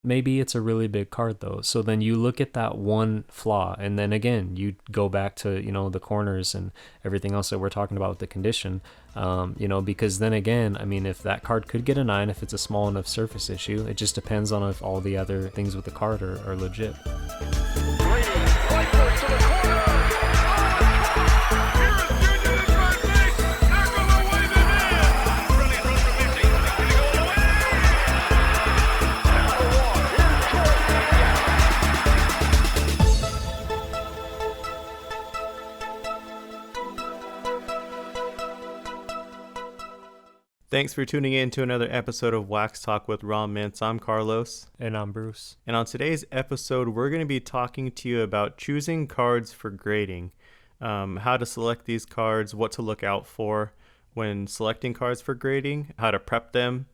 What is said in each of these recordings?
Maybe it's a really big card though. So then you look at that one flaw, and then again, you go back to, the corners and everything else that we're talking about with the condition, because then again, I mean, if that card could get a 9, if it's a small enough surface issue, it just depends on if all the other things with the card are legit. Thanks for tuning in to another episode of Wax Talk with Raw Mints. I'm Carlos. And I'm Bruce. And on today's episode, we're going to be talking to you about choosing cards for grading, how to select these cards, what to look out for when selecting cards for grading, how to prep them,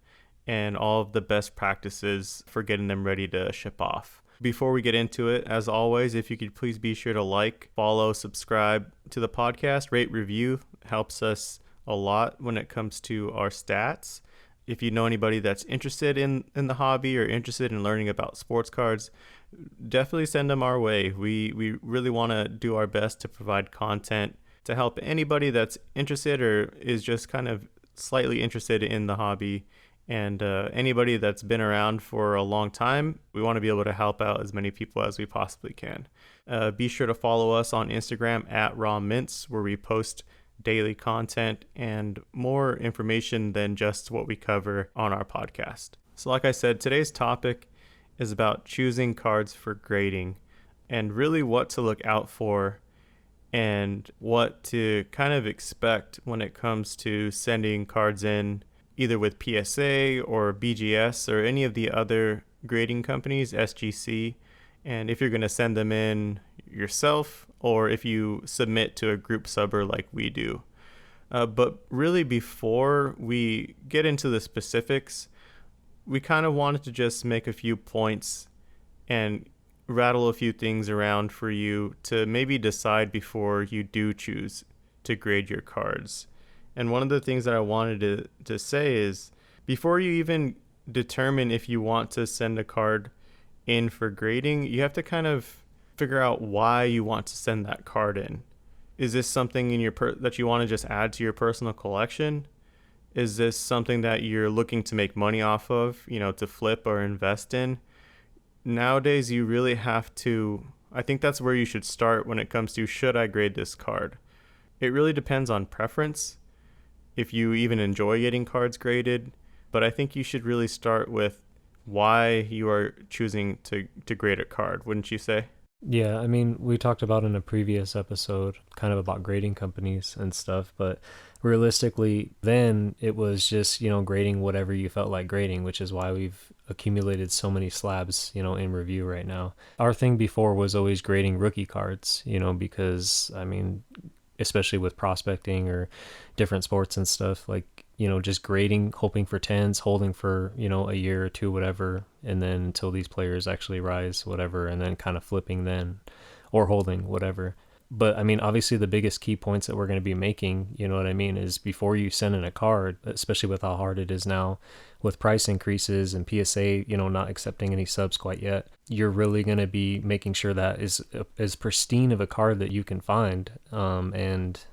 and all of the best practices for getting them ready to ship off. Before we get into it, as always, if you could please be sure to like, follow, subscribe to the podcast, rate, review, helps us a lot when it comes to our stats. If you know anybody that's interested in the hobby or interested in learning about sports cards, definitely send them our way. We really want to do our best to provide content to help anybody that's interested or is just kind of slightly interested in the hobby. And anybody that's been around for a long time, we want to be able to help out as many people as we possibly can. Be sure to follow us on Instagram at Raw Mints, where we post daily content and more information than just what we cover on our podcast. So like I said, today's topic is about choosing cards for grading and really what to look out for and what to kind of expect when it comes to sending cards in either with PSA or BGS or any of the other grading companies, SGC, and if you're going to send them in yourself or if you submit to a group subber like we do. But really, before we get into the specifics, we kind of wanted to just make a few points and rattle a few things around for you to maybe decide before you do choose to grade your cards. And one of the things that I wanted to say is, before you even determine if you want to send a card in for grading, you have to kind of figure out why you want to send that card in. Is this something in your that you want to just add to your personal collection? Is this something that you're looking to make money off of, to flip or invest in? Nowadays, you really have to, I think that's where you should start when it comes to, should I grade this card? It really depends on preference, if you even enjoy getting cards graded, but I think you should really start with why you are choosing to grade a card, wouldn't you say? Yeah, I mean, we talked about in a previous episode kind of about grading companies and stuff, but realistically, then it was just, grading whatever you felt like grading, which is why we've accumulated so many slabs, in review right now. Our thing before was always grading rookie cards, because, I mean, especially with prospecting or different sports and stuff, like, just grading, hoping for 10s, holding for, a year or two, whatever, and then until these players actually rise, whatever, and then kind of flipping then, or holding, whatever. But I mean, obviously the biggest key points that we're going to be making, is before you send in a card, especially with how hard it is now with price increases and PSA, not accepting any subs quite yet, you're really going to be making sure that is as pristine of a card that you can find, and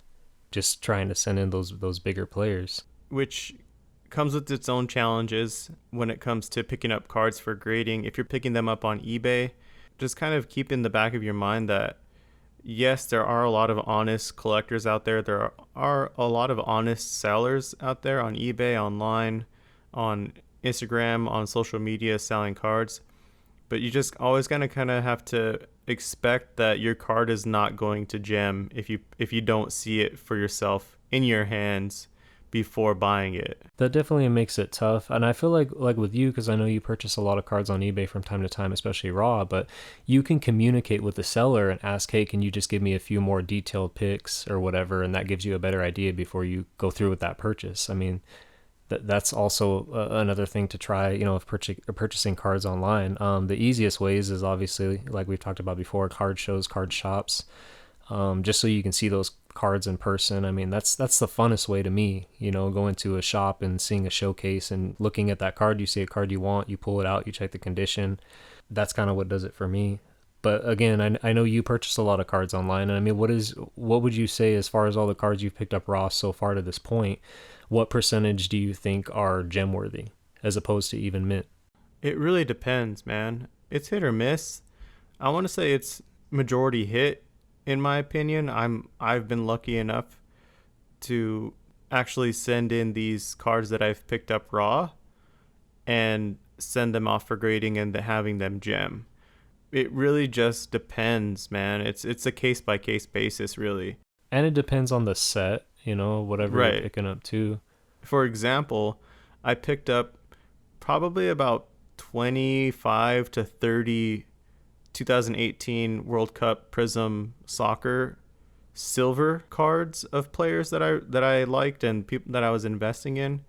just trying to send in those bigger players. Which comes with its own challenges when it comes to picking up cards for grading. If you're picking them up on eBay, just kind of keep in the back of your mind that yes, there are a lot of honest collectors out there. There are a lot of honest sellers out there on eBay, online, on Instagram, on social media selling cards. But you just always gonna kind of have to expect that your card is not going to gem if you don't see it for yourself in your hands before buying it. That definitely makes it tough. And I feel like with you, because I know you purchase a lot of cards on eBay from time to time, especially raw, but you can communicate with the seller and ask, hey, can you just give me a few more detailed pics or whatever, and that gives you a better idea before you go through with that purchase. I mean, that's also another thing to try, if purchasing cards online. The easiest ways is obviously, like we've talked about before, card shows, card shops, just so you can see those cards in person. I mean, that's the funnest way to me, going to a shop and seeing a showcase and looking at that card. You see a card you want, you pull it out, you check the condition. That's kind of what does it for me. But again, I know you purchased a lot of cards online. And I mean, what would you say as far as all the cards you've picked up raw so far to this point? What percentage do you think are gem worthy as opposed to even mint? It really depends, man. It's hit or miss. I want to say it's majority hit, in my opinion. I've been lucky enough to actually send in these cards that I've picked up raw and send them off for grading and having them gem. It really just depends, man. It's a case by case basis, really. And it depends on the set, whatever Right. you're picking up too. For example, I picked up probably about 25 to 30 2018 World Cup Prism Soccer silver cards of players that I liked and people that I was investing in.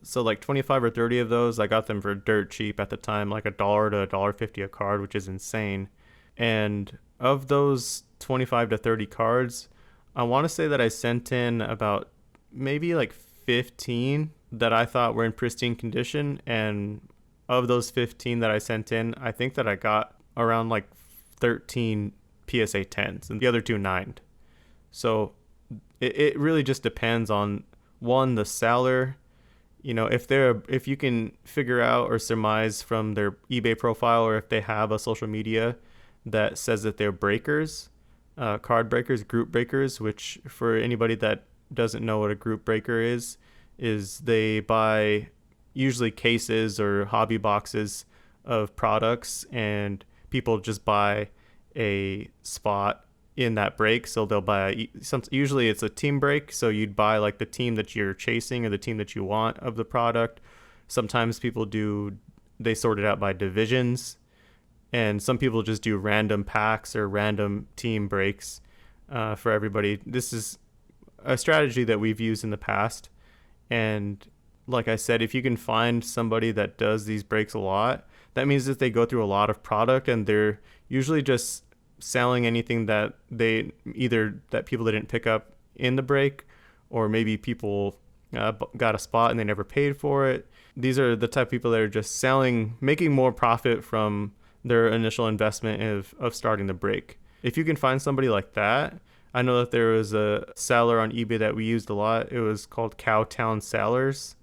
So like 25 or 30 of those, I got them for dirt cheap at the time, like $1 to $1.50 a card, which is insane. And of those 25 to 30 cards, I want to say that I sent in about maybe like 15 that I thought were in pristine condition. And of those 15 that I sent in, I think that I got around like 13 PSA 10s and the other two 9'd. So it really just depends on, one, the seller. If you can figure out or surmise from their eBay profile, or if they have a social media that says that they're breakers, card breakers, group breakers, which for anybody that doesn't know what a group breaker is they buy usually cases or hobby boxes of products, and people just buy a spot in that break. So they'll buy usually it's a team break, so you'd buy like the team that you're chasing or the team that you want of the product. Sometimes people they sort it out by divisions, and some people just do random packs or random team breaks for everybody. This is a strategy that we've used in the past, and like I said, if you can find somebody that does these breaks a lot, that means that they go through a lot of product, and they're usually just selling anything that that people didn't pick up in the break, or maybe people got a spot and they never paid for it. These are the type of people that are just selling, making more profit from their initial investment of starting the break. If you can find somebody like that, I know that there was a seller on eBay that we used a lot. It was called Cowtown Sellers.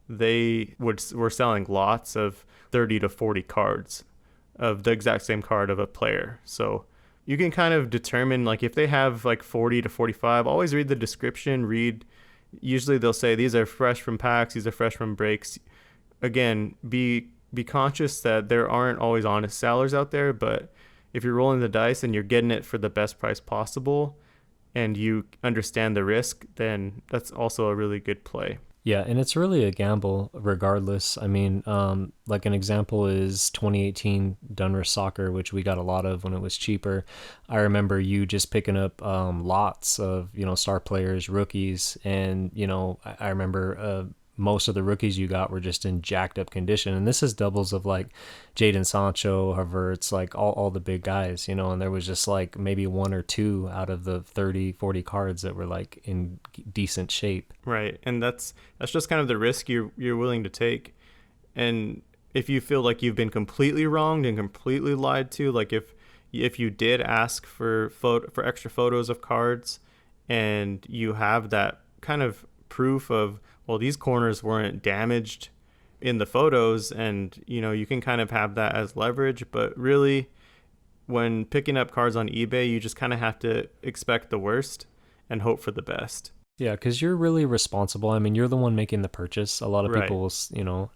They were selling lots of 30 to 40 cards of the exact same card of a player. So you can kind of determine, like, if they have like 40 to 45, always read the description. Usually they'll say these are fresh from packs, these are fresh from breaks. Again, be conscious that there aren't always honest sellers out there, but if you're rolling the dice and you're getting it for the best price possible and you understand the risk, then that's also a really good play. Yeah, and it's really a gamble regardless. I mean, like an example is 2018 Dunrush Soccer, which we got a lot of when it was cheaper. I remember you just picking up lots of, star players, rookies, and, I remember most of the rookies you got were just in jacked up condition. And this is doubles of like Jadon Sancho, Havertz, like all the big guys, and there was just like maybe one or two out of the 30, 40 cards that were like in decent shape. Right. And that's just kind of the risk you're willing to take. And if you feel like you've been completely wronged and completely lied to, like if you did ask for extra photos of cards and you have that kind of proof of, well, these corners weren't damaged in the photos, and you can kind of have that as leverage. But really, when picking up cards on eBay, you just kind of have to expect the worst and hope for the best. Yeah, because you're really responsible. I mean, you're the one making the purchase. A lot of people will,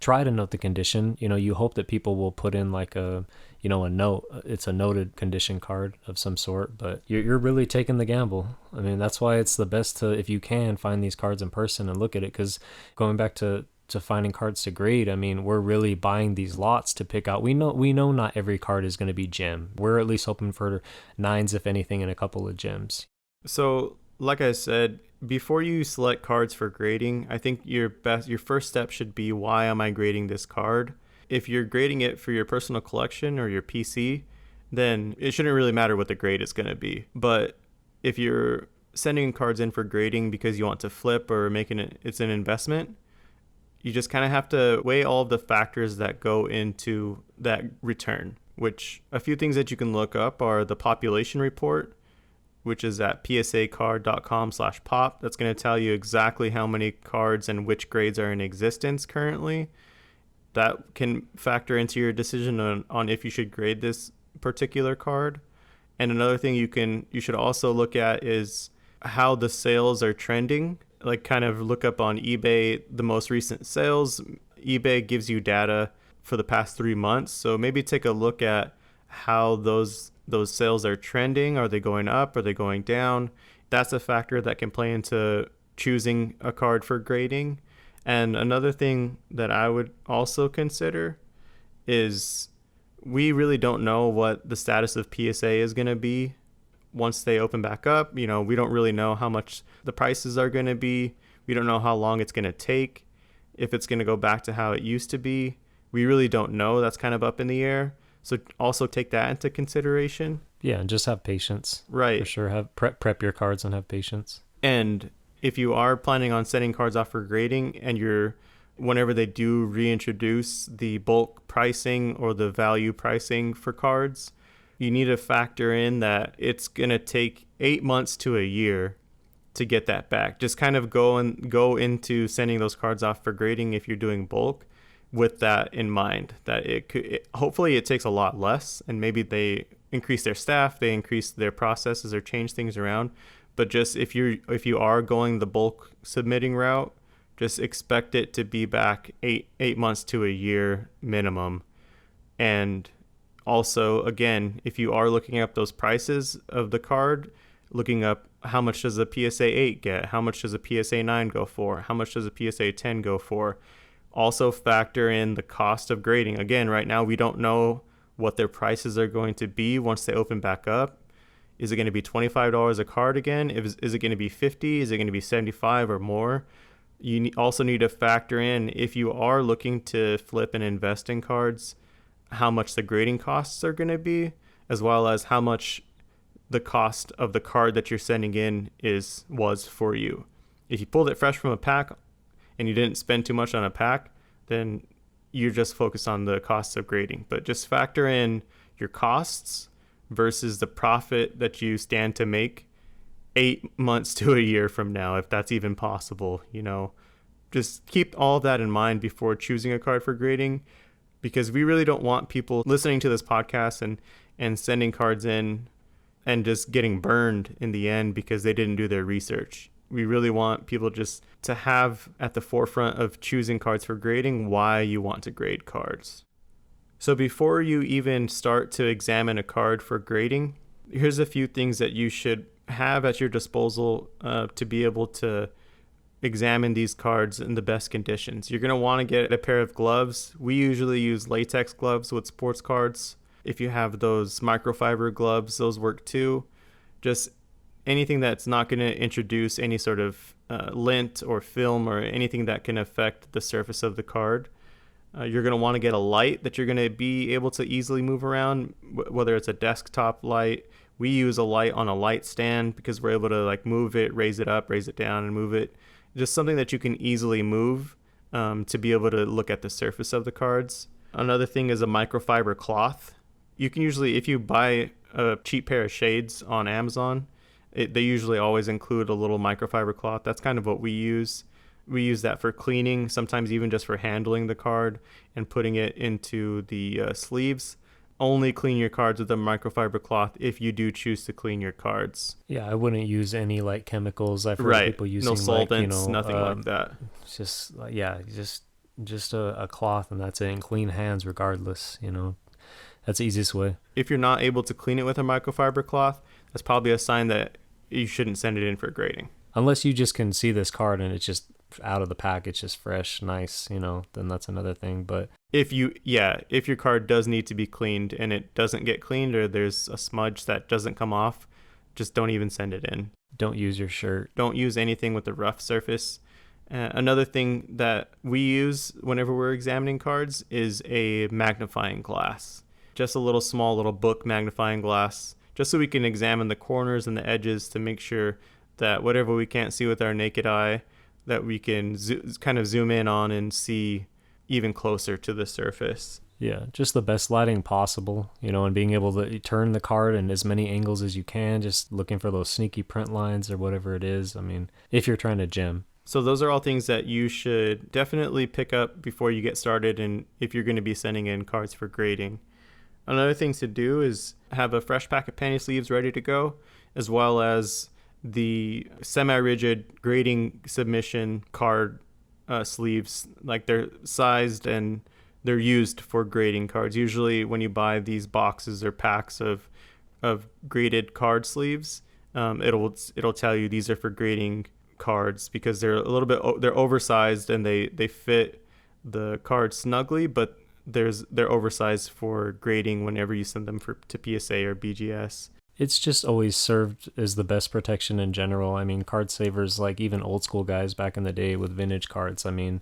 try to note the condition. You hope that people will put in like a note. It's a noted condition card of some sort, but you're really taking the gamble. I mean, that's why it's the best to, if you can, find these cards in person and look at it. Because going back to finding cards to grade, I mean, we're really buying these lots to pick out. We know not every card is going to be gem. We're at least hoping for 9s, if anything, and a couple of gems. So, like I said, before you select cards for grading, I think your first step should be, why am I grading this card? If you're grading it for your personal collection or your PC, then it shouldn't really matter what the grade is going to be. But if you're sending cards in for grading because you want to flip or making it's an investment, you just kind of have to weigh all of the factors that go into that return, which a few things that you can look up are the population report, which is at psacard.com/pop. That's going to tell you exactly how many cards and which grades are in existence currently. That can factor into your decision on if you should grade this particular card. And another thing you should also look at is how the sales are trending. Like kind of look up on eBay the most recent sales. eBay gives you data for the past 3 months. So maybe take a look at how those sales are trending. Are they going up? Are they going down? That's a factor that can play into choosing a card for grading. And another thing that I would also consider is we really don't know what the status of PSA is going to be once they open back up. We don't really know how much the prices are going to be. We don't know how long it's going to take, if it's going to go back to how it used to be. We really don't know. That's kind of up in the air. So also take that into consideration. Yeah, and just have patience. Right. For sure. Have prep your cards and have patience. And if you are planning on sending cards off for grading and whenever they do reintroduce the bulk pricing or the value pricing for cards, you need to factor in that it's going to take 8 months to a year to get that back. Just kind of go into sending those cards off for grading if you're doing bulk with that in mind, that hopefully it takes a lot less, and maybe they increase their staff, they increase their processes or change things around. But just if you are going the bulk submitting route, just expect it to be back eight months to a year minimum. And also, again, if you are looking up those prices of the card, looking up how much does a PSA 8 get, how much does a PSA 9 go for, how much does a PSA 10 go for. Also factor in the cost of grading. Again, right now we don't know what their prices are going to be once they open back up. Is it going to be $25 a card again? Is it going to be $50? Is it going to be $75 or more? You also need to factor in, if you are looking to flip and invest in cards, how much the grading costs are going to be, as well as how much the cost of the card that you're sending in was for you. If you pulled it fresh from a pack and you didn't spend too much on a pack, then you're just focused on the costs of grading. But just factor in your costs versus the profit that you stand to make 8 months to a year from now, if that's even possible. Just keep all of that in mind before choosing a card for grading, because we really don't want people listening to this podcast and sending cards in and just getting burned in the end because they didn't do their research. We really want people just to have at the forefront of choosing cards for grading why you want to grade cards. So before you even start to examine a card for grading, here's a few things that you should have at your disposal to be able to examine these cards in the best conditions. You're going to want to get a pair of gloves. We usually use latex gloves with sports cards. If you have those microfiber gloves, those work too. Just anything that's not going to introduce any sort of lint or film or anything that can affect the surface of the card. You're going to want to get a light that you're going to be able to easily move around, whether it's a desktop light. We use a light on a light stand because we're able to move it, raise it up, raise it down, and move it. Just something that you can easily move to be able to look at the surface of the cards. Another thing is a microfiber cloth. You can usually, if you buy a cheap pair of shades on Amazon, they usually always include a little microfiber cloth. That's kind of what we use. We use that for cleaning, sometimes even just for handling the card and putting it into the sleeves. Only clean your cards with a microfiber cloth if you do choose to clean your cards. Yeah, I wouldn't use any chemicals. I've heard people using no solvents, nothing like that. Just just a cloth, and that's it, and clean hands regardless. That's the easiest way. If you're not able to clean it with a microfiber cloth, that's probably a sign that you shouldn't send it in for grading. Unless you just can see this card and it's just out of the pack, it's just fresh, nice, then that's another thing. But if your card does need to be cleaned and it doesn't get cleaned, or there's a smudge that doesn't come off, just don't even send it in. Don't use your shirt. Don't use anything with a rough surface. Another thing that we use whenever we're examining cards is a magnifying glass. Just a small little book magnifying glass, just so we can examine the corners and the edges to make sure that whatever we can't see with our naked eye, that we can kind of zoom in on and see even closer to the surface. Yeah, just the best lighting possible, and being able to turn the card in as many angles as you can, just looking for those sneaky print lines or whatever it is. I mean, if you're trying to gem. So those are all things that you should definitely pick up before you get started, and if you're going to be sending in cards for grading. Another thing to do is have a fresh pack of penny sleeves ready to go, as well as the semi-rigid grading submission card sleeves. Like, they're sized and they're used for grading cards. Usually when you buy these boxes or packs of graded card sleeves, it'll tell you these are for grading cards, because they're a little bit they're oversized and they fit the card snugly, but they're oversized for grading whenever you send them to PSA or BGS. It's just always served as the best protection in general. I mean, card savers, like even old school guys back in the day with vintage cards, I mean,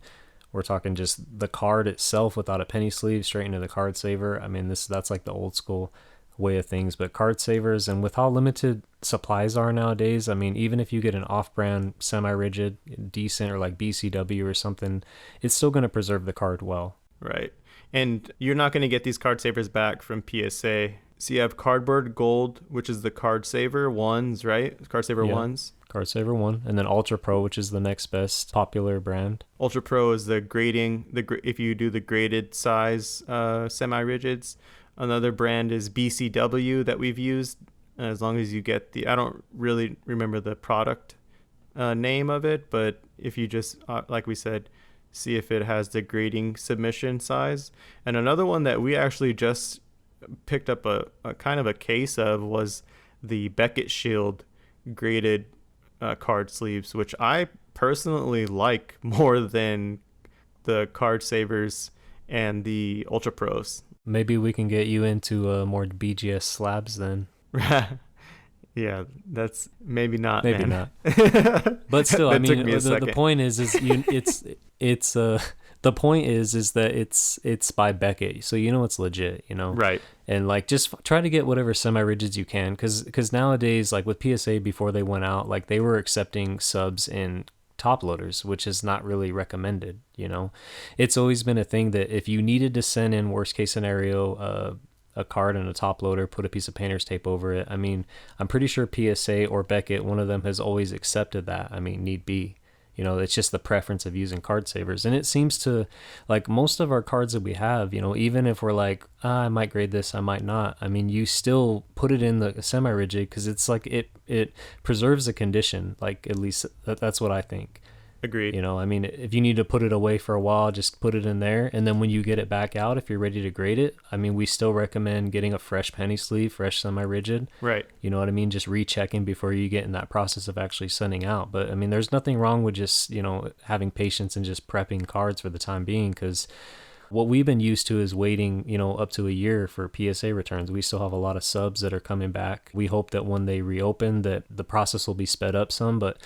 we're talking just the card itself without a penny sleeve straight into the card saver. I mean, that's like the old school way of things. But card savers, and with how limited supplies are nowadays, I mean, even if you get an off-brand semi-rigid decent or like BCW or something, it's still going to preserve the card well. Right. And you're not going to get these card savers back from PSA. So you have Cardboard Gold, which is the card saver ones, right? Card saver ones. Card Saver 1, and then Ultra Pro, which is the next best popular brand. Ultra Pro is the grading, if you do the graded size semi-rigids. Another brand is BCW that we've used, as long as you get I don't really remember the product name of it, but if you just, like we said, see if it has the grading submission size. And another one that we actually just picked up a kind of a case of was the Beckett Shield graded card sleeves, which I personally like more than the card savers and the Ultra Pros. Maybe we can get you into more BGS slabs then. Yeah, that's maybe not. Maybe man. not. But still, I mean, the point is the point is that it's by Beckett, so it's legit, Right. And like, just try to get whatever semi-rigids you can, because nowadays, like with PSA before they went out, like they were accepting subs in top loaders, which is not really recommended. It's always been a thing that if you needed to send in worst case scenario a card and a top loader, put a piece of painter's tape over it. I mean, I'm pretty sure PSA or Beckett, one of them has always accepted that. I mean, need be. It's just the preference of using card savers. And it seems to, like most of our cards that we have, even if we're like, I might grade this, I might not. I mean, you still put it in the semi-rigid because it's like it preserves the condition. Like, at least that's what I think. Agreed. I mean, if you need to put it away for a while, just put it in there. And then when you get it back out, if you're ready to grade it, I mean, we still recommend getting a fresh penny sleeve, fresh semi-rigid. Right. You know what I mean? Just rechecking before you get in that process of actually sending out. But I mean, there's nothing wrong with just, having patience and just prepping cards for the time being, because what we've been used to is waiting, up to a year for PSA returns. We still have a lot of subs that are coming back. We hope that when they reopen that the process will be sped up some, but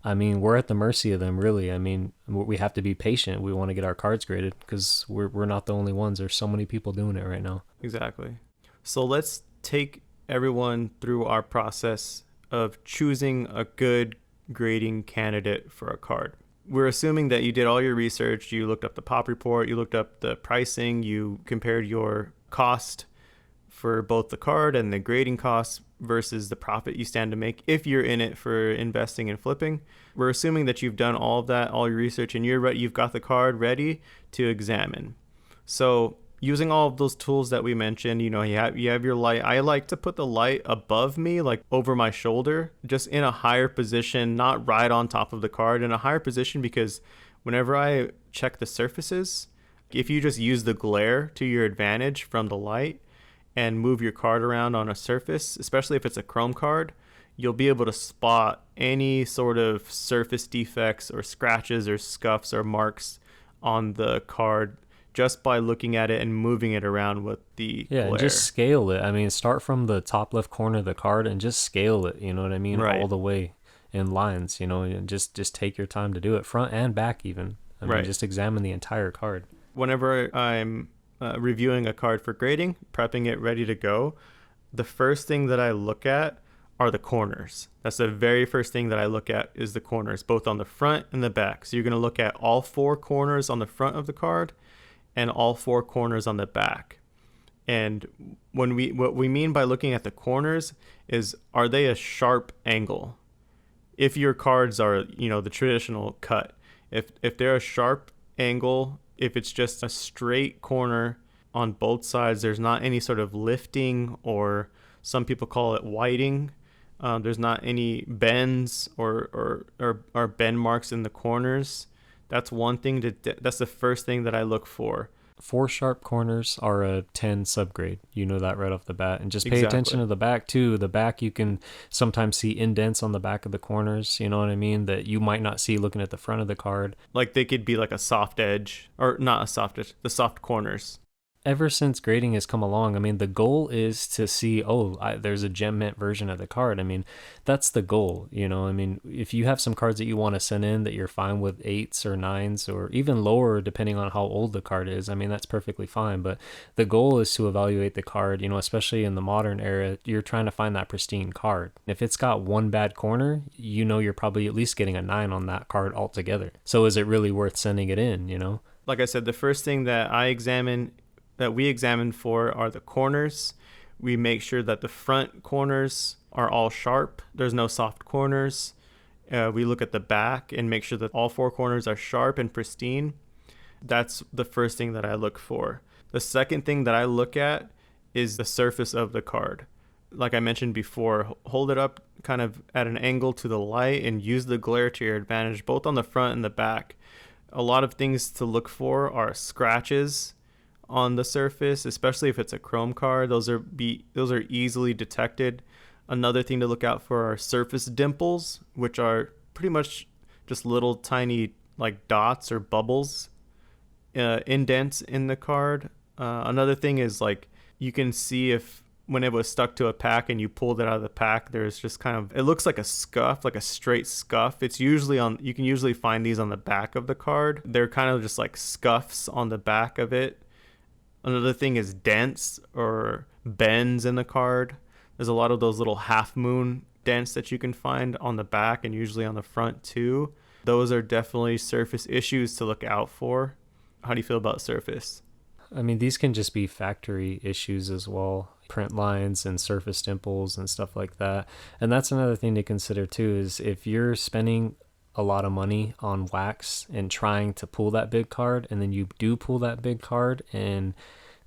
I mean, we're at the mercy of them, really. I mean, we have to be patient. We want to get our cards graded because we're not the only ones. There's so many people doing it right now. Exactly. So let's take everyone through our process of choosing a good grading candidate for a card. We're assuming that you did all your research. You looked up the pop report. You looked up the pricing. You compared your cost for both the card and the grading costs versus the profit you stand to make if you're in it for investing and flipping. We're assuming that you've done all of that, all your research, and you've got the card ready to examine. So using all of those tools that we mentioned, you have your light. I like to put the light above me, like over my shoulder, just in a higher position, not right on top of the card, in a higher position, because whenever I check the surfaces, if you just use the glare to your advantage from the light and move your card around on a surface, especially if it's a chrome card, you'll be able to spot any sort of surface defects or scratches or scuffs or marks on the card just by looking at it and moving it around with the glare. And just scale it. I mean, start from the top left corner of the card and just scale it, you know what I mean? Right. All the way in lines, and just take your time to do it, front and back even. I mean, just examine the entire card. Whenever I'm reviewing a card for grading, prepping it ready to go, the first thing that I look at are the corners. That's the very first thing that I look at is the corners, both on the front and the back. So you're going to look at all four corners on the front of the card and all four corners on the back. And what we mean by looking at the corners is, are they a sharp angle? If your cards are, the traditional cut, if they're a sharp angle, if it's just a straight corner on both sides, there's not any sort of lifting, or some people call it whiting. There's not any bends or bend marks in the corners. That's one thing that's the first thing that I look for. 4 sharp corners are a 10 subgrade. You know that right off the bat. And just pay attention to the back too. The back, you can sometimes see indents on the back of the corners, you know what I mean, that you might not see looking at the front of the card. Like they could be like a soft edge, or not a soft edge, the soft corners. Ever since grading has come along, I mean, the goal is to see, there's a gem mint version of the card. I mean, that's the goal, I mean, if you have some cards that you want to send in that you're fine with 8s or 9s or even lower, depending on how old the card is, I mean, that's perfectly fine. But the goal is to evaluate the card, especially in the modern era. You're trying to find that pristine card. If it's got one bad corner, you're probably at least getting a 9 on that card altogether. So is it really worth sending it in, Like I said, the first thing that we examine for are the corners. We make sure that the front corners are all sharp. There's no soft corners. We look at the back and make sure that all 4 corners are sharp and pristine. That's the first thing that I look for. The second thing that I look at is the surface of the card. Like I mentioned before, hold it up kind of at an angle to the light and use the glare to your advantage, both on the front and the back. A lot of things to look for are scratches on the surface, especially if it's a chrome card. Those are easily detected. Another thing to look out for are surface dimples, which are pretty much just little tiny like dots or bubbles, indents in the card. Another thing is, like, you can see if when it was stuck to a pack and you pulled it out of the pack, there's just it looks like a scuff, like a straight scuff. It's usually you can usually find these on the back of the card. They're kind of just like scuffs on the back of it. Another thing is dents or bends in the card. There's a lot of those little half moon dents that you can find on the back and usually on the front too. Those are definitely surface issues to look out for. How do you feel about surface? I mean, these can just be factory issues as well. Print lines and surface dimples and stuff like that. And that's another thing to consider too, is if you're spending a lot of money on wax and trying to pull that big card, and then you do pull that big card and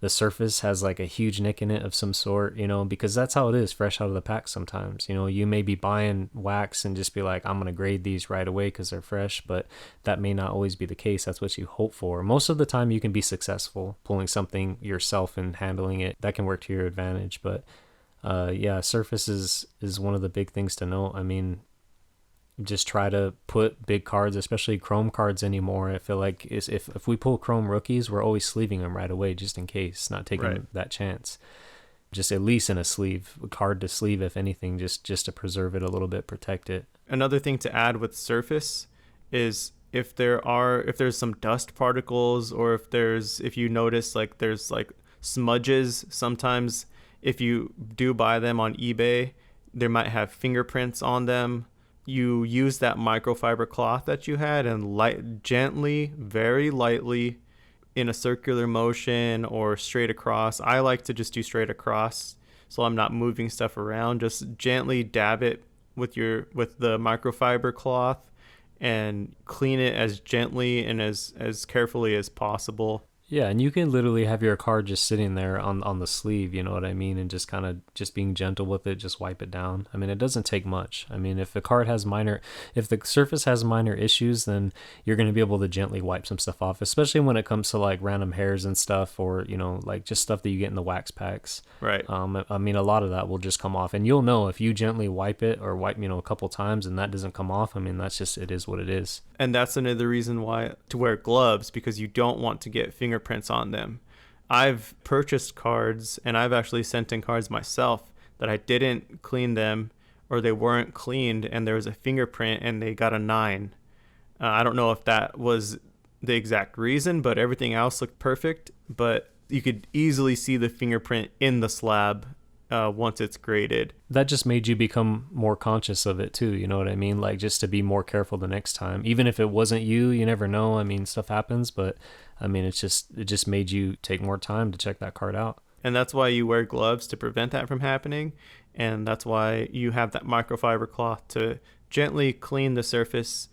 the surface has like a huge nick in it of some sort, because that's how it is fresh out of the pack sometimes. You may be buying wax and just be like, I'm going to grade these right away because they're fresh, but that may not always be the case. That's what you hope for. Most of the time you can be successful pulling something yourself and handling it. That can work to your advantage. But surface is one of the big things to note. I mean, just try to put big cards, especially chrome cards anymore. I feel like if we pull chrome rookies, we're always sleeving them right away just in case, not taking that chance. Just at least in a sleeve, card to sleeve, if anything, just to preserve it a little bit, protect it. Another thing to add with surface is if there's some dust particles, or if you notice like there's like smudges. Sometimes if you do buy them on eBay, they might have fingerprints on them. You use that microfiber cloth that you had and gently, very lightly, in a circular motion or straight across. I like to just do straight across, so I'm not moving stuff around. Just gently dab it with the microfiber cloth and clean it as gently and as carefully as possible. Yeah, and you can literally have your card just sitting there on the sleeve, you know what I mean, and just kind of just being gentle with it, just wipe it down. I mean, it doesn't take much. I mean, if the surface has minor issues, then you're going to be able to gently wipe some stuff off, especially when it comes to like random hairs and stuff, or, like just stuff that you get in the wax packs. Right. I mean, a lot of that will just come off, and you'll know if you gently wipe it or wipe, a couple times and that doesn't come off. I mean, that's just, it is what it is. And that's another reason why to wear gloves, because you don't want to get fingerprints on them. I've purchased cards and I've actually sent in cards myself that I didn't clean them, or they weren't cleaned and there was a fingerprint and they got a 9. I don't know if that was the exact reason, but everything else looked perfect. But you could easily see the fingerprint in the slab once it's graded. That just made you become more conscious of it too, you know what I mean? Like, just to be more careful the next time. Even if it wasn't you, you never know. I mean, stuff happens, but I mean, it just made you take more time to check that card out. And that's why you wear gloves, to prevent that from happening. And that's why you have that microfiber cloth to gently clean the surface.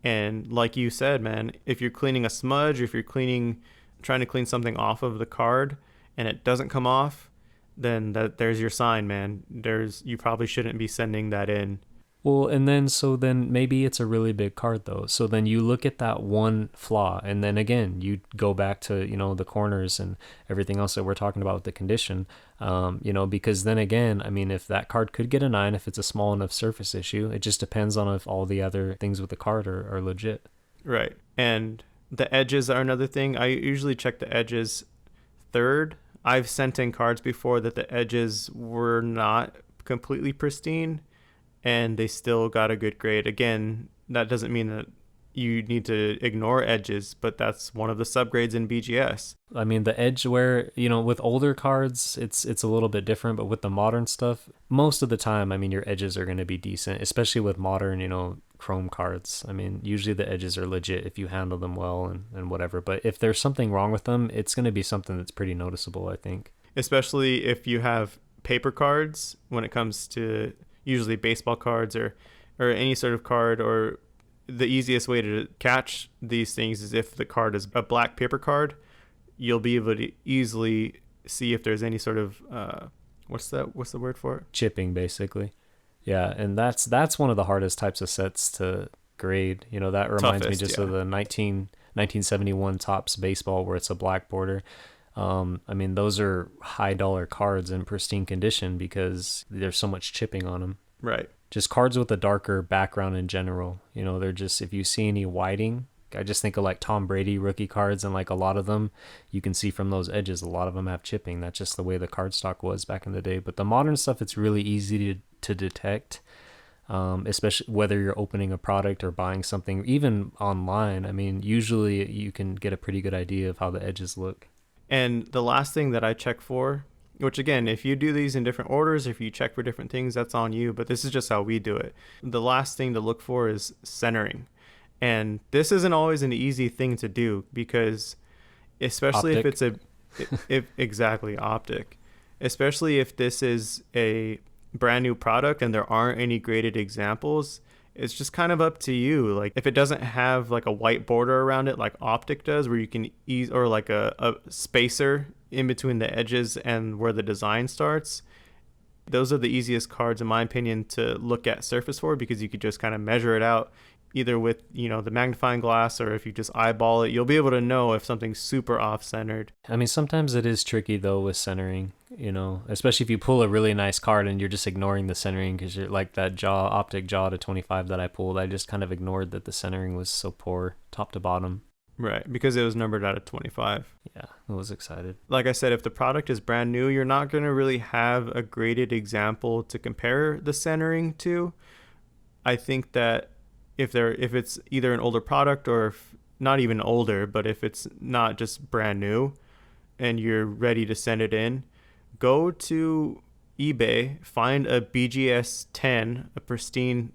And like you said, man, if you're cleaning a smudge, or if you're trying to clean something off of the card and it doesn't come off, then there's your sign, man. You probably shouldn't be sending that in. Well, and then maybe it's a really big card though. So then you look at that one flaw, and then again you go back to, you know, the corners and everything else that we're talking about with the condition. You know, because then again, I mean, if that card could get a 9 if it's a small enough surface issue, it just depends on if all the other things with the card are legit. Right. And the edges are another thing. I usually check the edges third. I've sent in cards before that the edges were not completely pristine and they still got a good grade. Again, that doesn't mean that you need to ignore edges, but that's one of the subgrades in BGS. I mean, the edge where, you know, with older cards, it's a little bit different, but with the modern stuff, most of the time, I mean, your edges are going to be decent, especially with modern, you know, chrome cards. I mean, usually the edges are legit if you handle them well and whatever, but if there's something wrong with them, it's going to be something that's pretty noticeable, I think. Especially if you have paper cards, when it comes to usually baseball cards or any sort of card. Or the easiest way to catch these things is if the card is a black paper card, you'll be able to easily see if there's any sort of what's the word for it? Chipping, basically. Yeah, and that's one of the hardest types of sets to grade. You know, that reminds me just of the 1971 Topps baseball where it's a black border. I mean, those are high dollar cards in pristine condition because there's so much chipping on them. Right. Just cards with a darker background in general. You know, they're just, if you see any whiting, I just think of like Tom Brady rookie cards, and like a lot of them, you can see from those edges, a lot of them have chipping. That's just the way the card stock was back in the day. But the modern stuff, it's really easy to detect, especially whether you're opening a product or buying something, even online. I mean, usually you can get a pretty good idea of how the edges look. And the last thing that I check for, which again, if you do these in different orders, if you check for different things, that's on you, but this is just how we do it. The last thing to look for is centering. And this isn't always an easy thing to do because especially Optic. if exactly, optic, especially if this is a brand new product and there aren't any graded examples, it's just kind of up to you. Like if it doesn't have like a white border around it like optic does, where you can or like a spacer in between the edges and where the design starts, those are the easiest cards in my opinion to look at surface for, because you could just kind of measure it out either with, you know, the magnifying glass, or if you just eyeball it, you'll be able to know if something's super off-centered. I mean, sometimes it is tricky though with centering, you know, especially if you pull a really nice card and you're just ignoring the centering because you're like that optic jaw to 25 that I pulled. I just kind of ignored that the centering was so poor top to bottom. Right, because it was numbered out of 25. Yeah, I was excited. Like I said, if the product is brand new, you're not going to really have a graded example to compare the centering to. I think that if it's either an older product, or if not even older, but if it's not just brand new and you're ready to send it in, go to eBay, find a BGS 10, a pristine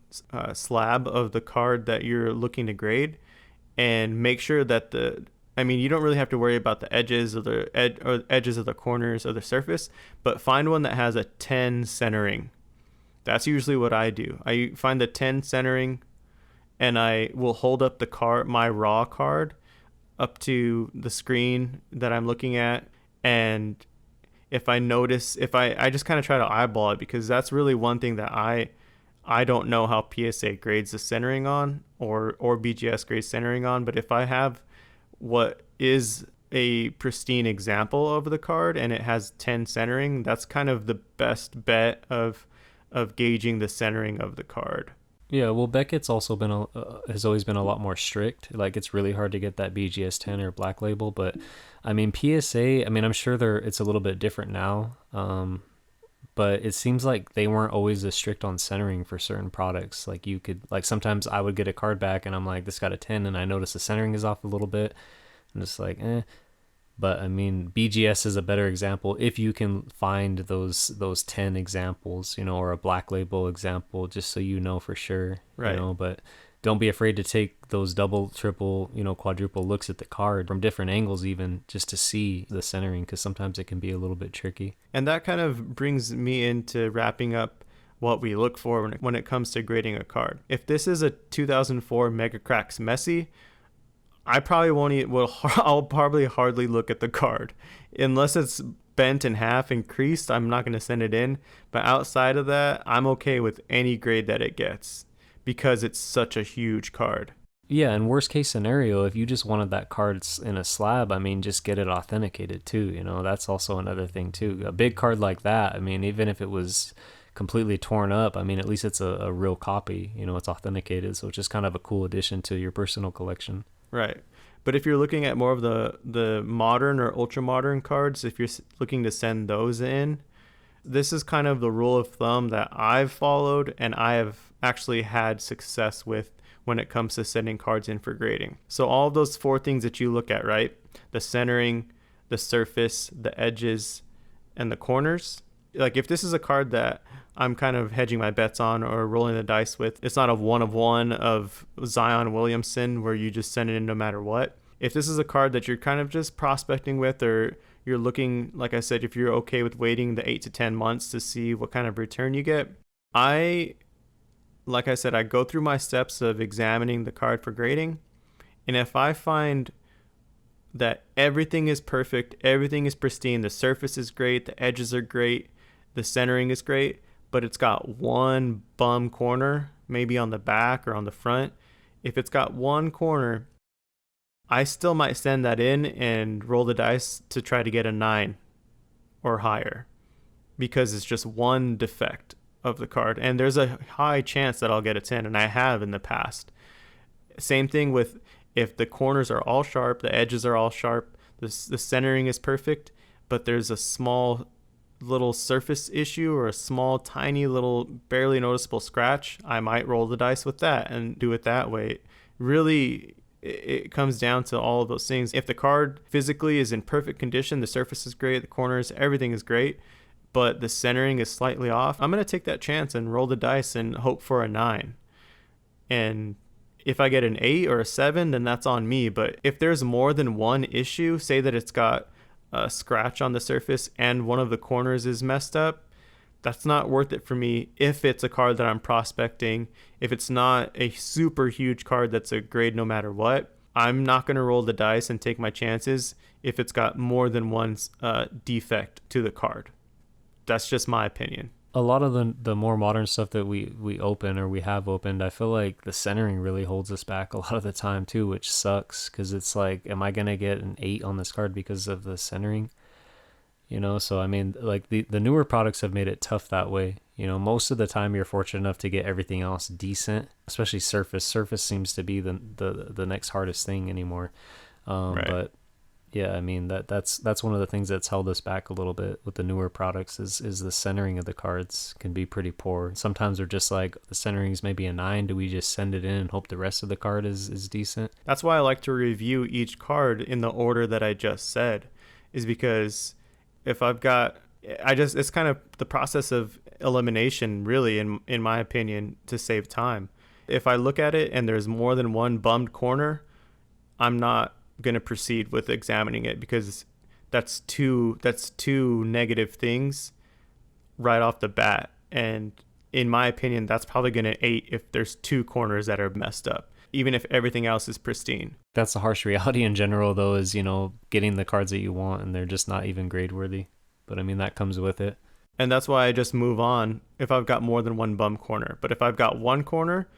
slab of the card that you're looking to grade, and make sure that you don't really have to worry about the edges or edges of the corners of the surface, but find one that has a 10 centering. That's usually what I do. I find the 10 centering, and I will hold up my raw card up to the screen that I'm looking at. And if I notice, I just kind of try to eyeball it, because that's really one thing that I don't know how PSA grades the centering on, or BGS grades centering on. But if I have what is a pristine example of the card and it has 10 centering, that's kind of the best bet of gauging the centering of the card. Yeah, well, Beckett's also been has always been a lot more strict. Like, it's really hard to get that BGS 10 or Black Label, but I mean, PSA, I mean, I'm sure it's a little bit different now, but it seems like they weren't always as strict on centering for certain products. Like, you could, like, sometimes I would get a card back and I'm like, this got a 10, and I notice the centering is off a little bit. I'm just like, But I mean, BGS is a better example if you can find those 10 examples, or a black label example, just so you know for sure, Right. But don't be afraid to take those double, triple, quadruple looks at the card from different angles, even just to see the centering, because sometimes it can be a little bit tricky. And that kind of brings me into wrapping up what we look for when it comes to grading a card. If this is a 2004 Mega Cracks Messi, I probably I'll probably hardly look at the card. Unless it's bent in half and creased, I'm not going to send it in. But outside of that, I'm okay with any grade that it gets because it's such a huge card. Yeah, and worst case scenario, if you just wanted that card in a slab, I mean, just get it authenticated too, That's also another thing too. A big card like that, I mean, even if it was completely torn up, I mean, at least it's a real copy, it's authenticated, so it's just kind of a cool addition to your personal collection. Right. But if you're looking at more of the modern or ultra modern cards, if you're looking to send those in, this is kind of the rule of thumb that I've followed and I have actually had success with when it comes to sending cards in for grading. So all of those 4 things that you look at, right? The centering, the surface, the edges, and the corners. Like if this is a card that I'm kind of hedging my bets on or rolling the dice with, it's not a 1 of 1 of Zion Williamson where you just send it in no matter what. If this is a card that you're kind of just prospecting with, or you're looking, like I said, if you're okay with waiting the 8 to 10 months to see what kind of return you get, like I said, I go through my steps of examining the card for grading. And if I find that everything is perfect, everything is pristine, the surface is great, the edges are great, the centering is great, but it's got one bum corner, maybe on the back or on the front. If it's got one corner, I still might send that in and roll the dice to try to get a 9 or higher because it's just one defect of the card. And there's a high chance that I'll get a 10, and I have in the past. Same thing with if the corners are all sharp, the edges are all sharp, the centering is perfect, but there's a small little surface issue or a small tiny little barely noticeable scratch, I might roll the dice with that and do it that way. Really, it comes down to all of those things. If the card physically is in perfect condition, the surface is great, the corners, everything is great, but the centering is slightly off, I'm going to take that chance and roll the dice and hope for a 9. And if I get an 8 or a 7, then that's on me. But if there's more than one issue, say that it's got a scratch on the surface and one of the corners is messed up, that's not worth it for me if it's a card that I'm prospecting. If it's not a super huge card that's a grade no matter what, I'm not going to roll the dice and take my chances if it's got more than one defect to the card. That's just my opinion. A lot of the more modern stuff that we open or we have opened, I feel like the centering really holds us back a lot of the time too, which sucks because it's like, am I gonna get an 8 on this card because of the centering? So I mean, like the newer products have made it tough that way. Most of the time you're fortunate enough to get everything else decent, especially surface. Surface seems to be the next hardest thing anymore. Right. But yeah, I mean that's one of the things that's held us back a little bit with the newer products is the centering of the cards can be pretty poor. Sometimes they're just like, the centering is maybe a 9. Do we just send it in and hope the rest of the card is decent? That's why I like to review each card in the order that I just said, is because if I've got, it's kind of the process of elimination, really, in my opinion, to save time. If I look at it and there's more than one bummed corner, I'm not going to proceed with examining it because that's two negative things right off the bat. And in my opinion, that's probably going to 8 if there's 2 corners that are messed up, even if everything else is pristine. That's the harsh reality in general, though, is, getting the cards that you want and they're just not even grade worthy. But I mean, that comes with it. And that's why I just move on if I've got more than one bum corner. But if I've got one corner,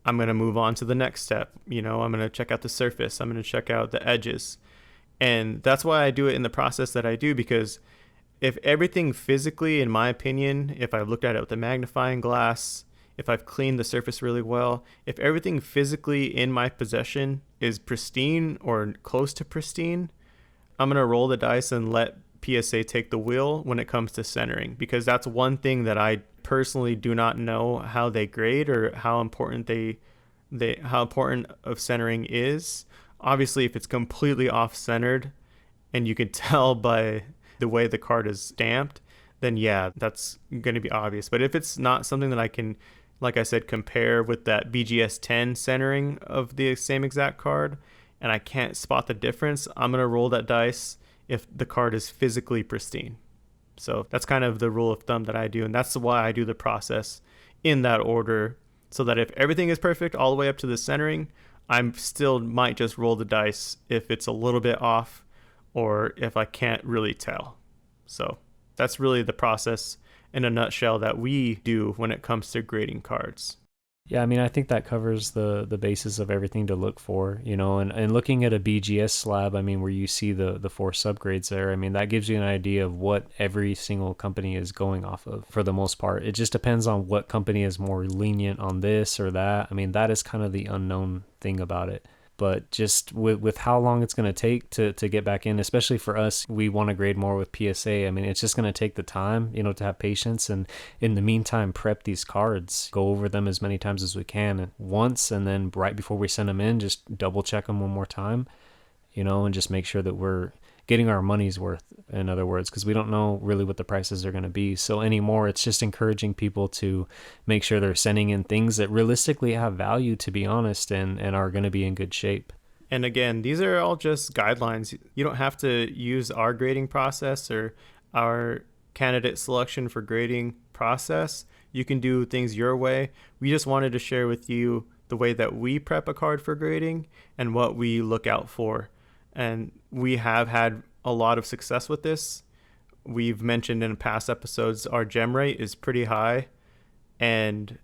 I'm going to move on to the next step. I'm going to check out the surface. I'm going to check out the edges. And that's why I do it in the process that I do, because if everything physically, in my opinion, if I've looked at it with a magnifying glass, if I've cleaned the surface really well, if everything physically in my possession is pristine or close to pristine, I'm going to roll the dice and let PSA take the wheel when it comes to centering, because that's one thing that I personally do not know how they grade or how important how important of centering is. Obviously, if it's completely off-centered and you can tell by the way the card is stamped, then yeah, that's going to be obvious. But if it's not something that I can, like I said, compare with that BGS 10 centering of the same exact card, and I can't spot the difference, I'm going to roll that dice if the card is physically pristine. So that's kind of the rule of thumb that I do, and that's why I do the process in that order, so that if everything is perfect all the way up to the centering, I still might just roll the dice if it's a little bit off or if I can't really tell. So that's really the process in a nutshell that we do when it comes to grading cards. Yeah, I mean, I think that covers the basis of everything to look for, and looking at a BGS slab, I mean, where you see the four subgrades there, I mean, that gives you an idea of what every single company is going off of for the most part. It just depends on what company is more lenient on this or that. I mean, that is kind of the unknown thing about it. But just with how long it's going to take to get back in, especially for us, we want to grade more with PSA. I mean, it's just going to take the time, to have patience. And in the meantime, prep these cards, go over them as many times as we can once. And then right before we send them in, just double check them one more time, and just make sure that we're getting our money's worth, in other words, because we don't know really what the prices are going to be. So anymore, it's just encouraging people to make sure they're sending in things that realistically have value, to be honest, and are going to be in good shape. And again, these are all just guidelines. You don't have to use our grading process or our candidate selection for grading process. You can do things your way. We just wanted to share with you the way that we prep a card for grading and what we look out for. And we have had a lot of success with this. We've mentioned in past episodes our gem rate is pretty high, and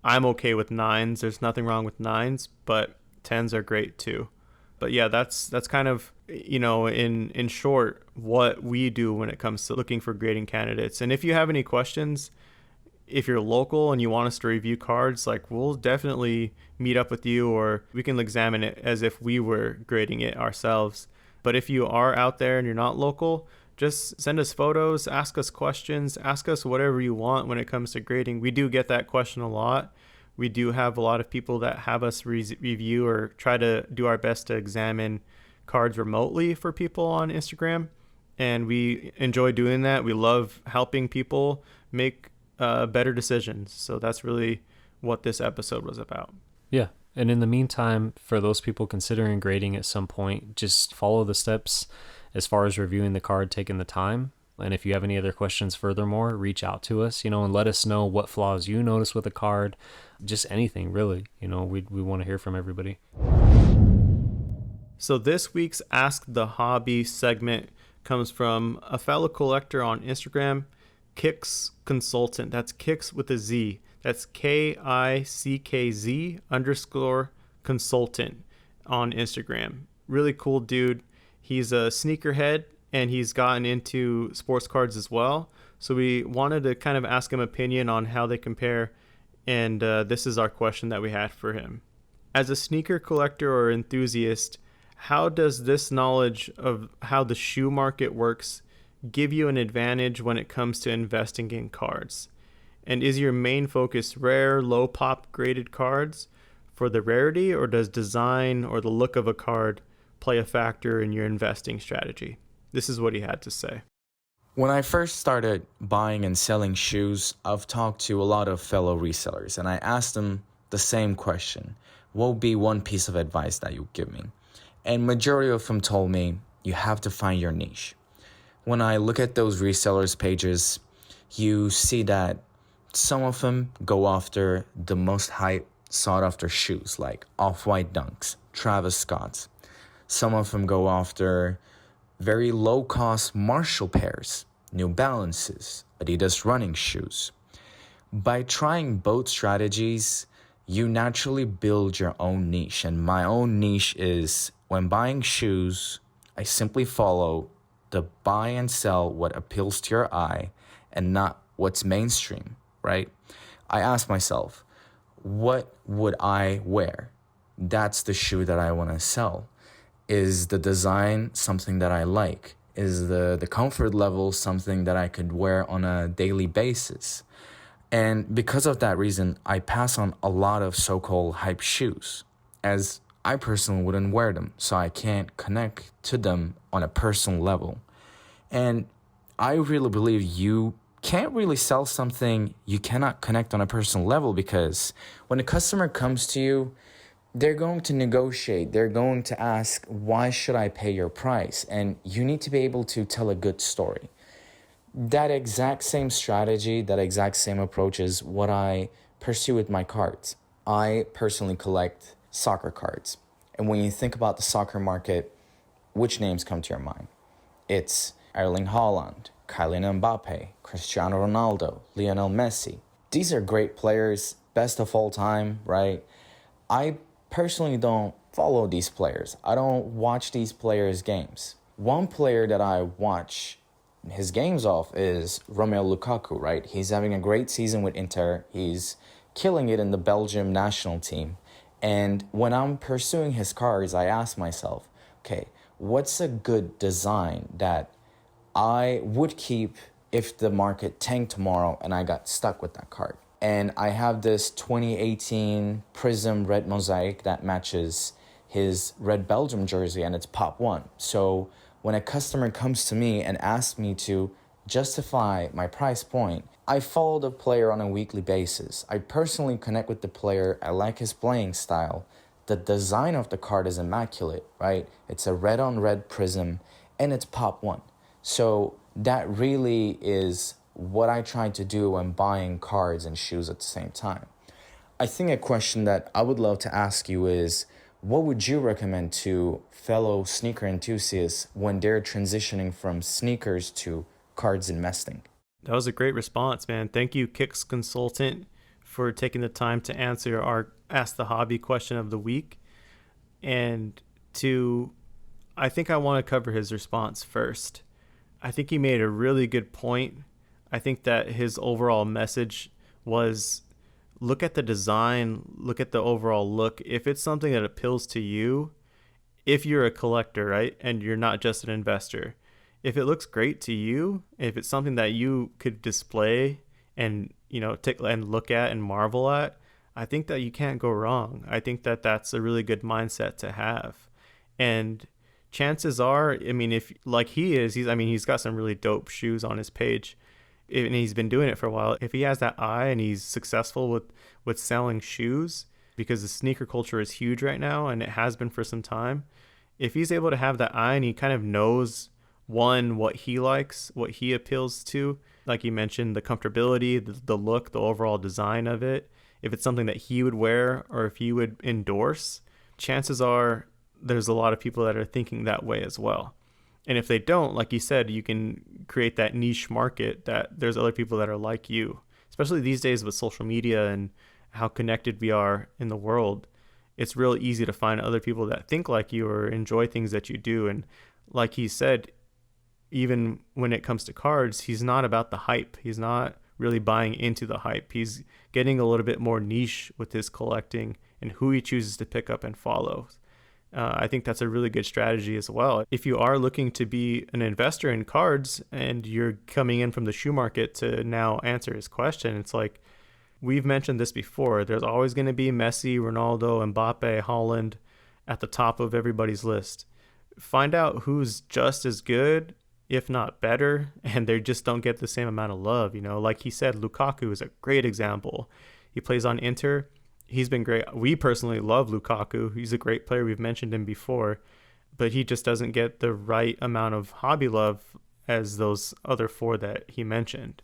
I'm okay with 9s. There's nothing wrong with 9s, but 10s are great too. But yeah, that's kind of, in short, what we do when it comes to looking for grading candidates. And if you have any questions, if you're local and you want us to review cards, we'll definitely meet up with you, or we can examine it as if we were grading it ourselves. But if you are out there and you're not local, just send us photos, ask us questions, ask us whatever you want when it comes to grading. We do get that question a lot. We do have a lot of people that have us review or try to do our best to examine cards remotely for people on Instagram. And we enjoy doing that. We love helping people make better decisions. So that's really what this episode was about. Yeah. And in the meantime, for those people considering grading at some point, just follow the steps as far as reviewing the card, taking the time. And if you have any other questions furthermore, reach out to us, and let us know what flaws you notice with the card, just anything really. We want to hear from everybody. So this week's Ask the Hobby segment comes from a fellow collector on Instagram, Kicks Consultant. That's Kicks with a Z. That's KICKZ_consultant on Instagram. Really cool dude. He's a sneakerhead and he's gotten into sports cards as well. So we wanted to kind of ask him opinion on how they compare. And this is our question that we had for him. As a sneaker collector or enthusiast, how does this knowledge of how the shoe market works give you an advantage when it comes to investing in cards? And is your main focus rare, low pop graded cards for the rarity, or does design or the look of a card play a factor in your investing strategy? This is what he had to say. When I first started buying and selling shoes, I've talked to a lot of fellow resellers, and I asked them the same question. What would be one piece of advice that you give me? And majority of them told me, you have to find your niche. When I look at those resellers pages, you see that some of them go after the most hype, sought after shoes like Off-White Dunks, Travis Scott's. Some of them go after very low-cost Marshall pairs, New Balances, Adidas running shoes. By trying both strategies, you naturally build your own niche. And my own niche is, when buying shoes, I simply follow the buy and sell what appeals to your eye and not what's mainstream, right? I ask myself, what would I wear? That's the shoe that I want to sell. Is the design something that I like? Is the comfort level something that I could wear on a daily basis? And because of that reason, I pass on a lot of so-called hype shoes, as I personally wouldn't wear them, so I can't connect to them on a personal level. And I really believe you can't really sell something you cannot connect on a personal level, because when a customer comes to you, they're going to negotiate. They're going to ask, why should I pay your price? And you need to be able to tell a good story. That exact same strategy, that exact same approach is what I pursue with my cards. I personally collect soccer cards. And when you think about the soccer market, which names come to your mind? It's Erling Haaland, Kylian Mbappe, Cristiano Ronaldo, Lionel Messi. These are great players, best of all time, right? I personally don't follow these players. I don't watch these players' games. One player that I watch his games off is Romeo Lukaku, right? He's having a great season with Inter. He's killing it in the Belgium national team. And when I'm pursuing his cards, I ask myself, okay, what's a good design that I would keep if the market tanked tomorrow and I got stuck with that card? And I have this 2018 Prism red mosaic that matches his red Belgium jersey, and it's Pop 1. So when a customer comes to me and asks me to justify my price point, I follow the player on a weekly basis. I personally connect with the player. I like his playing style. The design of the card is immaculate, right? It's a red on red Prism, and it's Pop 1. So that really is what I try to do when buying cards and shoes at the same time. I think a question that I would love to ask you is, what would you recommend to fellow sneaker enthusiasts when they're transitioning from sneakers to cards investing? That was a great response, man. Thank you, Kicks Consultant, for taking the time to answer our Ask the Hobby question of the week. And I think I want to cover his response first. I think he made a really good point. I think that his overall message was, look at the design, look at the overall look. If it's something that appeals to you, if you're a collector, right, and you're not just an investor, if it looks great to you, if it's something that you could display and, take and look at and marvel at, I think that you can't go wrong. I think that that's a really good mindset to have. And chances are, if like he is, he's got some really dope shoes on his page, and he's been doing it for a while. If he has that eye and he's successful with selling shoes, because the sneaker culture is huge right now and it has been for some time, if he's able to have that eye and he kind of knows, one, what he likes, what he appeals to, like you mentioned, the comfortability, the look, the overall design of it, if it's something that he would wear or if he would endorse, chances are there's a lot of people that are thinking that way as well. And if they don't, like you said, you can create that niche market that there's other people that are like you, especially these days with social media and how connected we are in the world. It's real easy to find other people that think like you or enjoy things that you do. And like he said, even when it comes to cards, he's not about the hype. He's not really buying into the hype. He's getting a little bit more niche with his collecting and who he chooses to pick up and follow. I think that's a really good strategy as well. If you are looking to be an investor in cards and you're coming in from the shoe market to now answer his question, it's like, we've mentioned this before. There's always going to be Messi, Ronaldo, Mbappe, Haaland at the top of everybody's list. Find out who's just as good, if not better, and they just don't get the same amount of love. Like he said, Lukaku is a great example. He plays on Inter. He's been great. We personally love Lukaku. He's a great player. We've mentioned him before, but he just doesn't get the right amount of hobby love as those other four that he mentioned.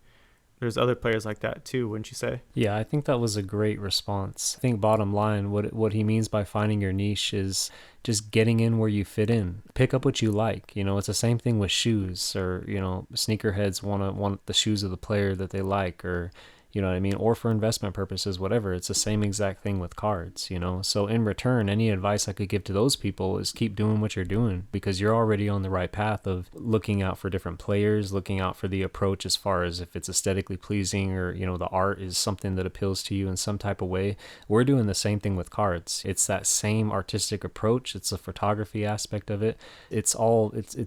There's other players like that too, wouldn't you say? Yeah, I think that was a great response. I think bottom line, what he means by finding your niche is just getting in where you fit in. Pick up what you like. It's the same thing with shoes, or, sneakerheads want the shoes of the player that they like, or you know what I mean? Or for investment purposes, whatever. It's the same exact thing with cards, you know? So in return, any advice I could give to those people is keep doing what you're doing, because you're already on the right path of looking out for different players, looking out for the approach as far as if it's aesthetically pleasing, or, you know, the art is something that appeals to you in some type of way. We're doing the same thing with cards. It's that same artistic approach. It's the photography aspect of it. It's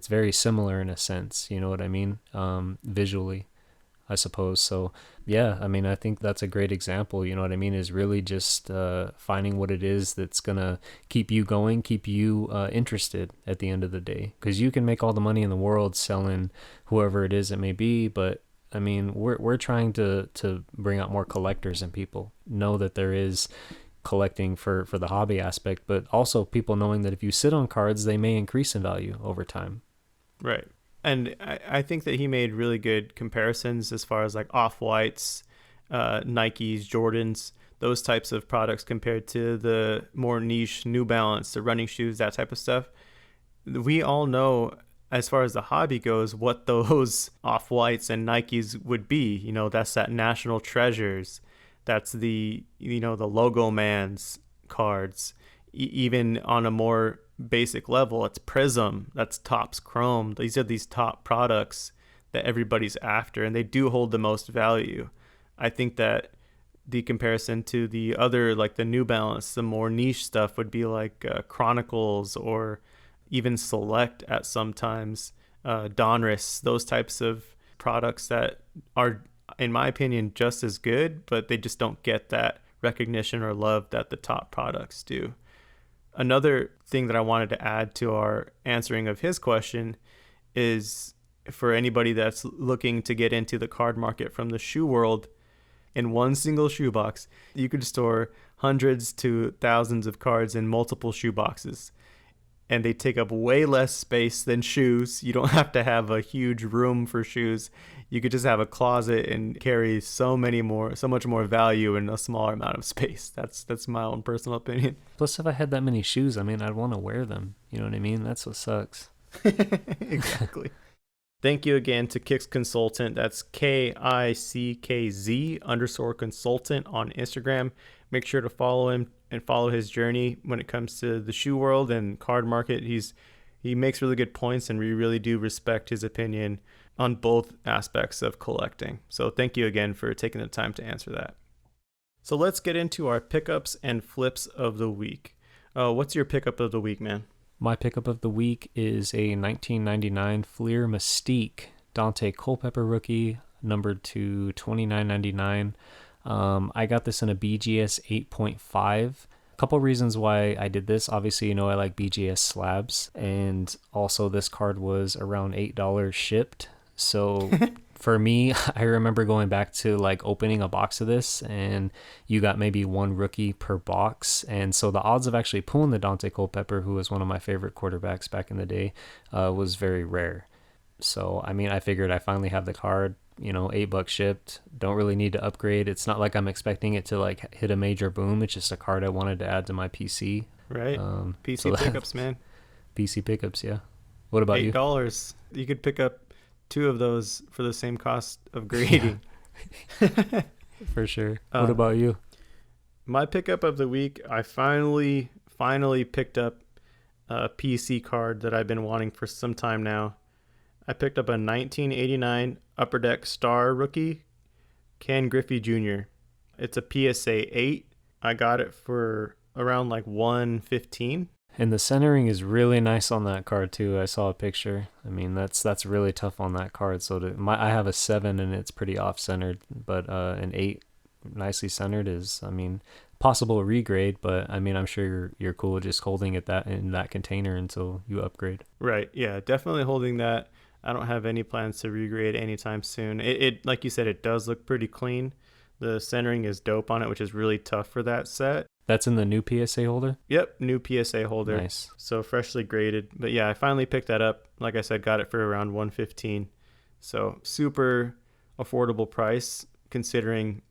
very similar in a sense, you know what I mean? Visually. I suppose. So yeah, I mean, I think that's a great example, you know what I mean, is really just finding what it is that's gonna keep you going, keep you interested at the end of the day, because you can make all the money in the world selling whoever it is it may be, but I mean, we're trying to bring out more collectors, and people know that there is collecting for the hobby aspect, but also people knowing that if you sit on cards, they may increase in value over time. Right. And I think that he made really good comparisons as far as like Off-Whites, Nikes, Jordans, those types of products compared to the more niche New Balance, the running shoes, that type of stuff. We all know, as far as the hobby goes, what those Off-Whites and Nikes would be. You know, that's that National Treasures. That's the, you know, the Logo Man's cards. Even on a more basic level, it's Prism, that's Topps Chrome. These are these top products that everybody's after, and they do hold the most value. I think that the comparison to the other, like the New Balance, the more niche stuff would be like Chronicles, or even Select at sometimes, Donruss, those types of products that are, in my opinion, just as good, but they just don't get that recognition or love that the top products do. Another thing that I wanted to add to our answering of his question is, for anybody that's looking to get into the card market from the shoe world, in one single shoebox, you could store hundreds to thousands of cards in multiple shoe boxes. And they take up way less space than shoes. You don't have to have a huge room for shoes. You could just have a closet and carry so much more value in a smaller amount of space. That's my own personal opinion. Plus, if I had that many shoes, I mean, I'd want to wear them. You know what I mean? That's what sucks. Exactly. Thank you again to Kix Consultant. That's KICKZ_consultant on Instagram. Make sure to follow him and follow his journey when it comes to the shoe world and card market. He makes really good points, and we really do respect his opinion on both aspects of collecting. So thank you again for taking the time to answer that. So let's get into our pickups and flips of the week. What's your pickup of the week, man? My pickup of the week is a 1999 Fleer Mystique Dante Culpepper rookie, numbered to $29.99. I got this in a BGS 8.5. A couple reasons why I did this. Obviously, you know, I like BGS slabs, and also this card was around $8 shipped. So for me, I remember going back to like opening a box of this, and you got maybe one rookie per box. And so the odds of actually pulling the Dante Culpepper, who was one of my favorite quarterbacks back in the day, was very rare. So, I mean, I figured I finally have the card, you know, $8 shipped. Don't really need to upgrade. It's not like I'm expecting it to like hit a major boom. It's just a card I wanted to add to my PC. Right. PC pickups, man. PC pickups, yeah. What about you? $8. You could pick up 2 of those for the same cost of grading. Yeah. For sure. What about you? My pickup of the week, I finally picked up a PC card that I've been wanting for some time now. I picked up a 1989 Upper Deck Star rookie, Ken Griffey Jr. It's a PSA 8. I got it for around like $115. And the centering is really nice on that card too. I saw a picture. I mean, that's really tough on that card. So I have a 7 and it's pretty off-centered, but an 8 nicely centered is, I mean, possible regrade, but I mean, I'm sure you're cool with just holding it that in that container until you upgrade. Right. Yeah, definitely holding that. I don't have any plans to regrade anytime soon. It like you said, it does look pretty clean. The centering is dope on it, which is really tough for that set. That's in the new PSA holder? Yep, new PSA holder. Nice. So freshly graded. But yeah, I finally picked that up. Like I said, got it for around $115. So super affordable price, considering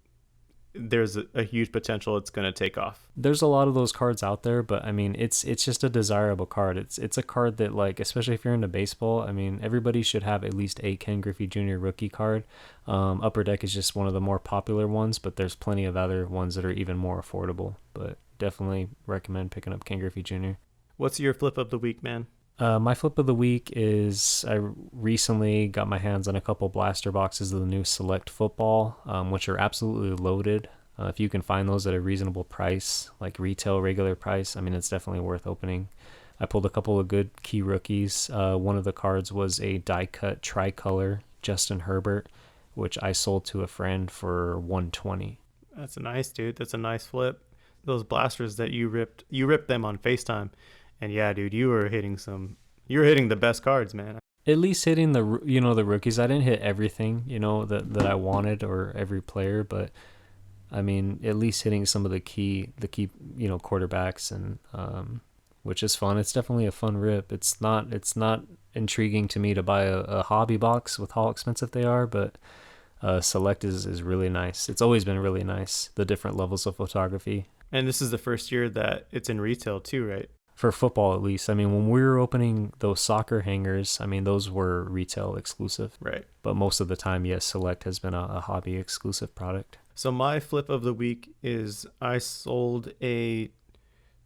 there's a huge potential it's going to take off. There's a lot of those cards out there, but I mean, it's just a desirable card. It's a card that, like, especially if you're into baseball, I mean, everybody should have at least a Ken Griffey Jr. rookie card. Upper Deck is just one of the more popular ones, but there's plenty of other ones that are even more affordable. But definitely recommend picking up Ken Griffey Jr. What's your flip of the week, man? My flip of the week is I recently got my hands on a couple blaster boxes of the new Select Football, which are absolutely loaded. If you can find those at a reasonable price, like retail regular price, I mean, it's definitely worth opening. I pulled a couple of good key rookies. One of the cards was a die-cut tricolor Justin Herbert. which I sold to a friend for $120. That's nice, dude. That's a nice flip. Those blasters that you ripped them on FaceTime. And yeah, dude, you were hitting the best cards, man. At least hitting the rookies. I didn't hit everything, that I wanted, or every player, but I mean, at least hitting some of the key, quarterbacks, and which is fun. It's definitely a fun rip. It's not intriguing to me to buy a hobby box with how expensive they are, but Select is really nice. It's always been really nice, the different levels of photography. And this is the first year that it's in retail too, right? For football, at least. I mean, when we were opening those soccer hangers, I mean, those were retail exclusive. Right. But most of the time, yes, Select has been a hobby exclusive product. So my flip of the week is I sold a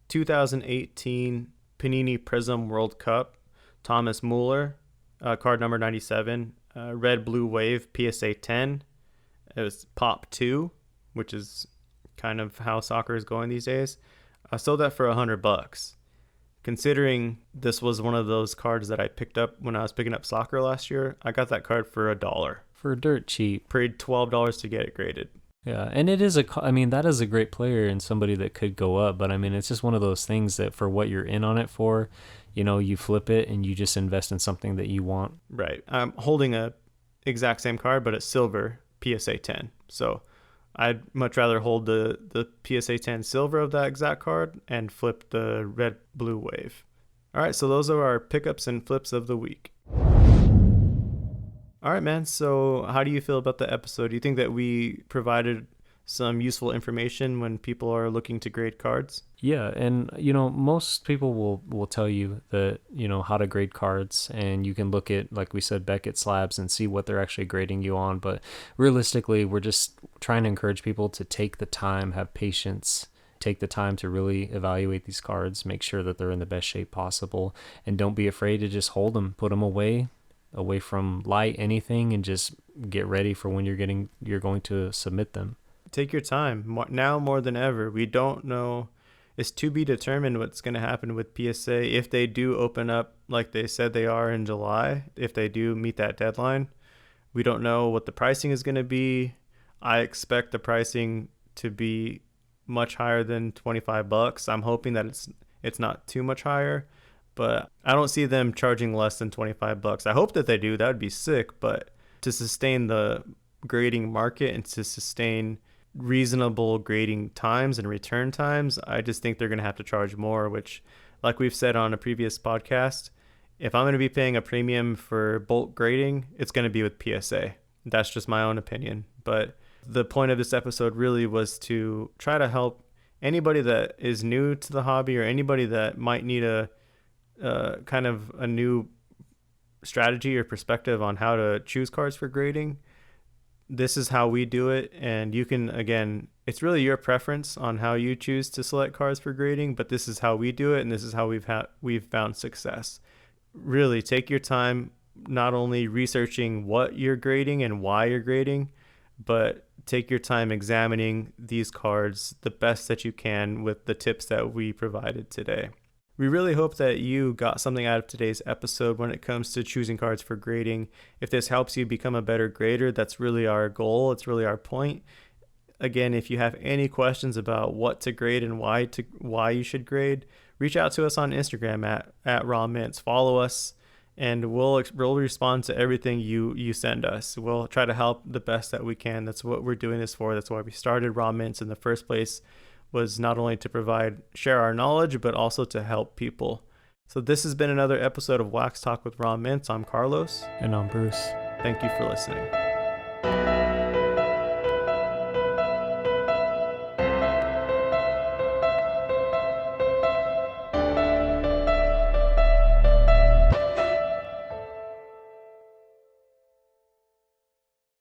2018 Panini Prism World Cup Thomas Mueller, card number 97, red blue wave PSA 10. It was Pop 2, which is kind of how soccer is going these days. I sold that for $100. Considering this was one of those cards that I picked up when I was picking up soccer last year, I got that card for $1. For dirt cheap. Paid $12 to get it graded. Yeah, and that is a great player and somebody that could go up, but I mean, it's just one of those things that for what you're in on it for, you flip it and you just invest in something that you want. Right. I'm holding a exact same card, but it's silver PSA 10. So I'd much rather hold the PSA 10 silver of that exact card and flip the red blue wave. All right, so those are our pickups and flips of the week. All right, man. So how do you feel about the episode? Do you think that we provided some useful information when people are looking to grade cards? Yeah, and most people will tell you that how to grade cards, and you can look at, like we said, Beckett slabs and see what they're actually grading you on. But realistically, we're just trying to encourage people to take the time, have patience, take the time to really evaluate these cards, make sure that they're in the best shape possible, and don't be afraid to just hold them, put them away from light, anything, and just get ready for when you're going to submit them. Take your time. Now more than ever, we don't know. It's to be determined what's going to happen with PSA. If they do open up like they said they are in July, if they do meet that deadline, we don't know what the pricing is going to be. I expect the pricing to be much higher than $25. I'm hoping that it's not too much higher, but I don't see them charging less than $25. I hope that they do. That would be sick, but to sustain the grading market and to sustain reasonable grading times and return times, I just think they're going to have to charge more, which, like we've said on a previous podcast, if I'm going to be paying a premium for bulk grading, it's going to be with PSA. That's just my own opinion. But the point of this episode really was to try to help anybody that is new to the hobby, or anybody that might need a kind of a new strategy or perspective on how to choose cards for grading. This is how we do it, and you can, again, it's really your preference on how you choose to select cards for grading, but this is how we do it, and this is how we've found success. Really take your time, not only researching what you're grading and why you're grading, but take your time examining these cards the best that you can with the tips that we provided today. We really hope that you got something out of today's episode when it comes to choosing cards for grading. If this helps you become a better grader, that's really our goal. It's really our point. Again, if you have any questions about what to grade and why you should grade, reach out to us on Instagram at Raw Mints. Follow us, and we'll respond to everything you send us. We'll try to help the best that we can. That's what we're doing this for. That's why we started Raw Mints in the first place, was not only to share our knowledge, but also to help people. So this has been another episode of Wax Talk with Raw Mints. I'm Carlos. And I'm Bruce. Thank you for listening.